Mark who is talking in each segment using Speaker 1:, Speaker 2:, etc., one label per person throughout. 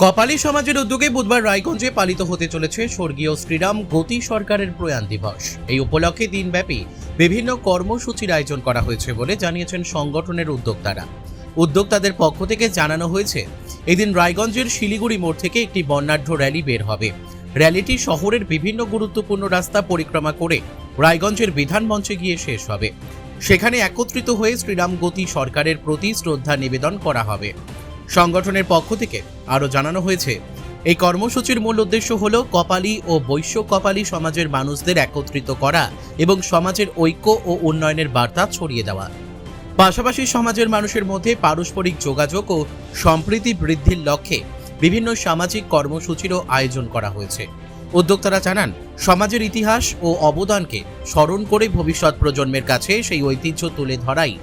Speaker 1: কপালী সমাজের উদ্যোগে বুধবার রায়গঞ্জে পালিত হতে চলেছে স্বর্গীয় শ্রীরাম গতি সরকারের প্রয়াণ দিবস। এই উপলক্ষে দিনব্যাপী বিভিন্ন কর্মসূচির আয়োজন করা হয়েছে বলে জানিয়েছেন সংগঠনের উদ্যোক্তারা। উদ্যোক্তাদের পক্ষ থেকে জানানো হয়েছে, এদিন রায়গঞ্জের শিলিগুড়ি মোড় থেকে একটি বর্ণাঢ্য র্যালি বের হবে। র্যালিটি শহরের বিভিন্ন গুরুত্বপূর্ণ রাস্তা পরিক্রমা করে রায়গঞ্জের বিধান মঞ্চে গিয়ে শেষ হবে। সেখানে একত্রিত হয়ে শ্রীরাম গতি সরকারের প্রতি শ্রদ্ধা নিবেদন করা হবে। সংগঠনের পক্ষ থেকে আরও জানানো হয়েছে, এই কর্মসূচির মূল উদ্দেশ্য হল কপালী ও বৈশ্য কপালী সমাজের মানুষদের একত্রিত করা এবং সমাজের ঐক্য ও উন্নয়নের বার্তা ছড়িয়ে দেওয়া। পাশাপাশি সমাজের মানুষের মধ্যে পারস্পরিক যোগাযোগ ও সম্প্রীতি বৃদ্ধির লক্ষ্যে বিভিন্ন সামাজিক কর্মসূচিরও আয়োজন করা হয়েছে। উদ্যোক্তারা জানান, সমাজের ইতিহাস ও অবদানকে স্মরণ করে ভবিষ্যৎ প্রজন্মের কাছে সেই ঐতিহ্য তুলে ধরাই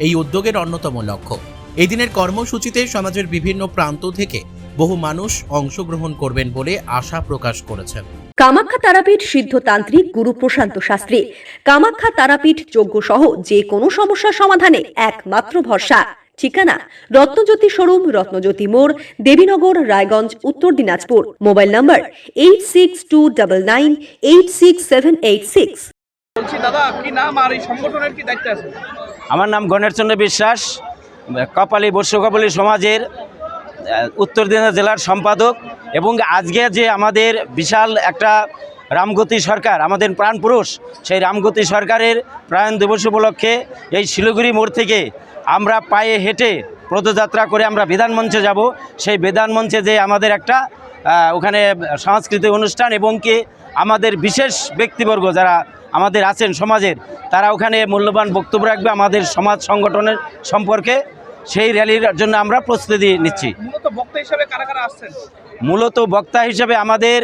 Speaker 1: এই উদ্যোগের অন্যতম লক্ষ্য। এই দিনের কর্মসূচিতে সমাজের বিভিন্ন প্রান্ত থেকে বহু মানুষ অংশগ্রহণ করবেন বলে আশা প্রকাশ করেছেন।
Speaker 2: কামাখ্যা তারাপীঠ সিদ্ধতান্ত্রিক গুরু প্রশান্ত শাস্ত্রী। কামাখ্যা তারাপীঠ যজ্ঞ সহ যে কোনো সমস্যার সমাধানে একমাত্র ভরসা। ঠিকানা রত্নজ্যোতি শোরুম, রত্নজ্যোতি মোড়, দেবীনগর, রায়গঞ্জ, উত্তর দিনাজপুর। মোবাইল নম্বর 8629986786।
Speaker 3: বলছি দাদা, কি নাম আর এই সংগঠনের কি দায়িত্ব আছে?
Speaker 4: আমার নাম গণেশচন্দ্র বিশ্বাস, কপালী বৈশ্য কপালী সমাজের উত্তর দিনাজপুর জেলার সম্পাদক। এবং আজকে যে আমাদের বিশাল একটা রামগতি সরকার, আমাদের প্রাণপুরুষ, সেই রামগতি সরকারের প্রয়াণ দিবস উপলক্ষে এই শিলিগুড়ি মোড় থেকে আমরা পায়ে হেঁটে পদযাত্রা করে আমরা বিধান মঞ্চে যাব। সেই বিধান মঞ্চে যে আমাদের একটা ওখানে সাংস্কৃতিক অনুষ্ঠান এবং কি আমাদের বিশেষ ব্যক্তিবর্গ যারা আমাদের আছেন সমাজের, তারা ওখানে মূল্যবান বক্তব্য রাখবে আমাদের সমাজ সংগঠনের সম্পর্কে। সেই র্যালির জন্য আমরা প্রস্তুতি নিচ্ছি।
Speaker 3: মূলত বক্তা হিসেবে কারা কারা আসছেন?
Speaker 4: মূলত বক্তা হিসেবে আমাদের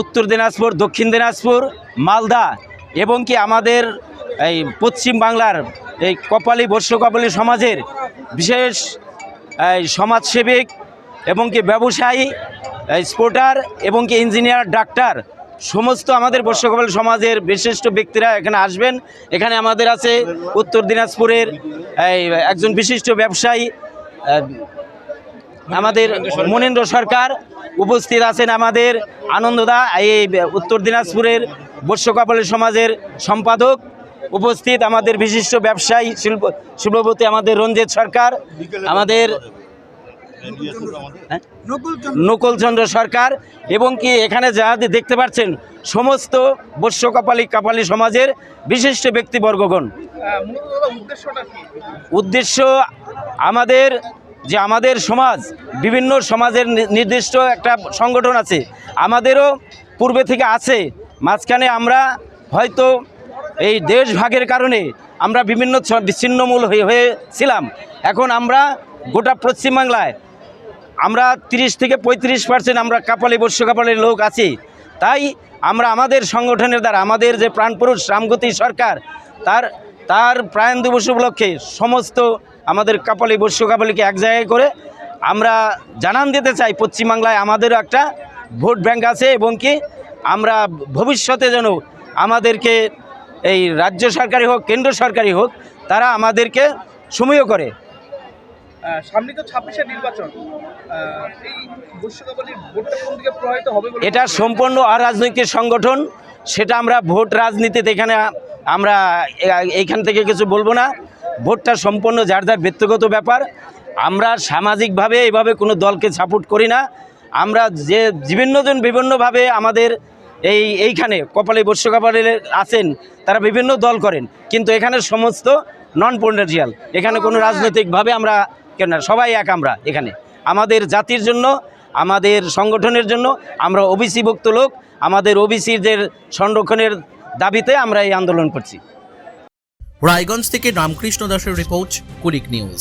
Speaker 4: উত্তর দিনাজপুর, দক্ষিণ দিনাজপুর, মালদা এবং কি আমাদের এই পশ্চিম বাংলার এই কপালী বৈশ্য কপালী সমাজের বিশেষ সমাজসেবিক এবং কি ব্যবসায়ী, স্পোর্টার এবং কি ইঞ্জিনিয়ার, ডাক্তার, সমস্ত আমাদের বৈশ্য কপালী সমাজের বিশিষ্ট ব্যক্তিরা এখানে আসবেন। এখানে আমাদের আছে উত্তর দিনাজপুরের একজন বিশিষ্ট ব্যবসায়ী আমাদের মনীন্দ্র সরকার, উপস্থিত আছেন আমাদের আনন্দদা, এই উত্তর দিনাজপুরের বৈশ্য কপালী সমাজের সম্পাদক, উপস্থিত আমাদের বিশিষ্ট ব্যবসায়ী শিল্পপতি আমাদের রঞ্জিত সরকার, আমাদের নকুলচন্দ্র সরকার এবং কি এখানে যা দেখতে পাচ্ছেন সমস্ত বৈশ্য কপালী সমাজের বিশিষ্ট ব্যক্তিবর্গগণ। উদ্দেশ্য আমাদের সমাজ, বিভিন্ন সমাজের নির্দিষ্ট একটা সংগঠন আছে, আমাদেরও পূর্বে থেকে আছে। মাঝখানে আমরা হয়তো এই দেশ ভাগের কারণে আমরা বিভিন্ন বিচ্ছিন্নমূল হয়েছিলাম। এখন আমরা গোটা পশ্চিমবাংলায় আমরা 30 থেকে 35% আমরা কপালী বৈশ্য কপালীর লোক আছি। তাই আমরা আমাদের সংগঠনের দ্বারা আমাদের যে প্রাণপুরুষ রামগতি সরকার, তার প্রয়াণ দিবস উপলক্ষে সমস্ত আমাদের কপালী বৈশ্য কপালীকে এক জায়গায় করে আমরা জানান দিতে চাই, পশ্চিমবাংলায় আমাদেরও একটা ভোট ব্যাংক আছে এবং কি আমরা ভবিষ্যতে যেন আমাদেরকে এই রাজ্য সরকারি হোক, কেন্দ্র সরকারি হোক, তারা আমাদেরকে সমীহ করে।
Speaker 3: সামনে তো 26-এর নির্বাচন, এই বৈশ্য কপালীর ভোটটা কোন দিকে প্রভাবিত হবে?
Speaker 4: এটা সম্পূর্ণ অরাজনৈতিক সংগঠন, সেটা আমরা ভোট রাজনীতিতে এখানে আমরা এইখান থেকে কিছু বলবো না। ভোটটা সম্পূর্ণ যার যার ব্যক্তিগত ব্যাপার। আমরা সামাজিকভাবে এইভাবে কোনো দলকে সাপোর্ট করি না। আমরা যে বিভিন্নজন বিভিন্নভাবে আমাদের এইখানে কপালী বৈশ্য কপালী আছেন, তারা বিভিন্ন দল করেন, কিন্তু এখানে সমস্ত নন পলিটিক্যাল, এখানে কোনো রাজনৈতিকভাবে আমরা কেন, সবাই এক। আমরা এখানে আমাদের জাতির জন্য, আমাদের সংগঠনের জন্য আমরা ওবিসিভুক্ত লোক, আমাদের ওবিসিদের সংরক্ষণের দাবিতে আমরা এই আন্দোলন করছি।
Speaker 1: রায়গঞ্জ থেকে রামকৃষ্ণ দাসের রিপোর্ট, কুলিক নিউজ।